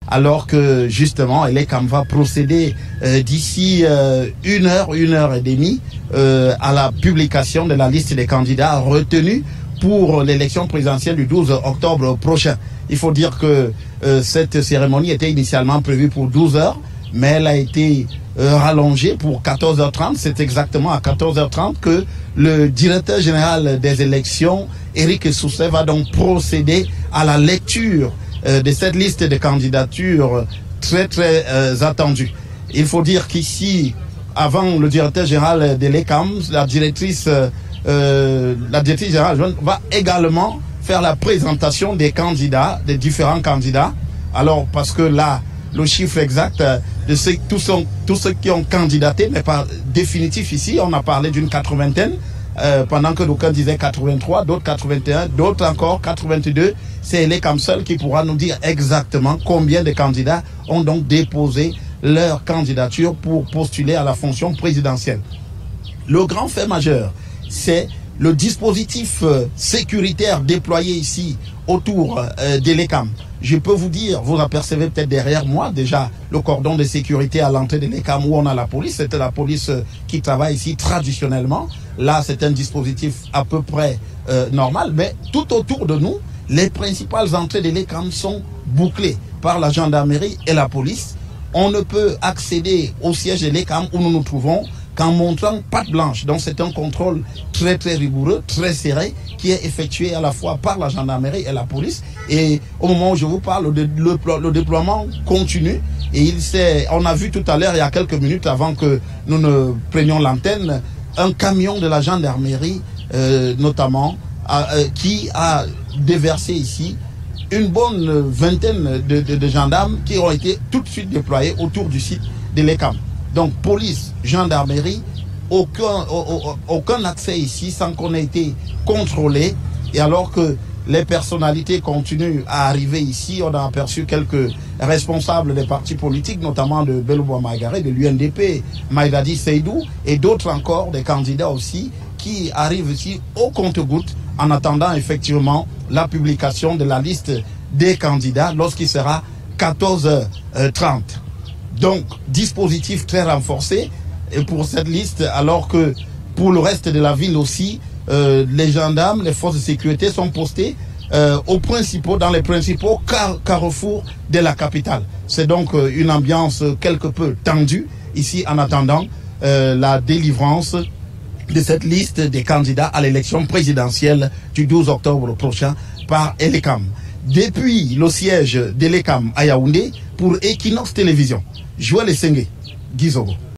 alors que justement Elecam va procéder d'ici 1 heure et demie à la publication de la liste des candidats retenus pour l'élection présidentielle du 12 octobre prochain. Il faut dire que cette cérémonie était initialement prévue pour 12 heures, mais elle a été rallongée pour 14h30. C'est exactement à 14h30 que le directeur général des élections, Éric Sousset, va donc procéder à la lecture de cette liste de candidatures très attendue. Il faut dire qu'ici, avant le directeur général de l'ECAM, la directrice générale va également faire la présentation des candidats, des différents candidats. Alors, parce que là, le chiffre exact de tous ceux qui ont candidaté n'est pas définitif ici. On a parlé d'une 80aine, pendant que d'aucuns disaient 83, d'autres 81, d'autres encore 82. C'est l'ECAM seul qui pourra nous dire exactement combien de candidats ont donc déposé leur candidature pour postuler à la fonction présidentielle. Le grand fait majeur, c'est le dispositif sécuritaire déployé ici autour de l'ECAM. Je peux vous dire, vous apercevez peut-être derrière moi déjà le cordon de sécurité à l'entrée de l'ECAM où on a la police. C'était la police qui travaille ici traditionnellement. Là, c'est un dispositif à peu près normal, mais tout autour de nous, les principales entrées de l'ECAM sont bouclées par la gendarmerie et la police. On ne peut accéder au siège de l'ECAM où nous nous trouvons qu'en montrant patte blanche. Donc c'est un contrôle très rigoureux, très serré, qui est effectué à la fois par la gendarmerie et la police. Et au moment où je vous parle, le déploiement continue. Et on a vu tout à l'heure, il y a quelques minutes avant que nous ne prenions l'antenne, un camion de la gendarmerie, notamment, qui a déversé ici une bonne vingtaine de gendarmes qui ont été tout de suite déployés autour du site de l'ECAM. Donc police, gendarmerie, aucun accès ici sans qu'on ait été contrôlé. Et alors que les personnalités continuent à arriver ici, on a aperçu quelques responsables des partis politiques, notamment de Bello Maïgaré, de l'UNDP, Maïdadi Seydou, et d'autres encore, des candidats aussi, qui arrivent ici au compte-gouttes en attendant effectivement la publication de la liste des candidats lorsqu'il sera 14h30. Donc, dispositif très renforcé pour cette liste, alors que pour le reste de la ville aussi, les gendarmes, les forces de sécurité sont postés dans les principaux carrefours de la capitale. C'est donc une ambiance quelque peu tendue ici en attendant la délivrance de cette liste des candidats à l'élection présidentielle du 12 octobre prochain par Elecam. Depuis le siège de l'ECAM à Yaoundé, pour Equinox Télévision, Joël Essengue, Gizogo.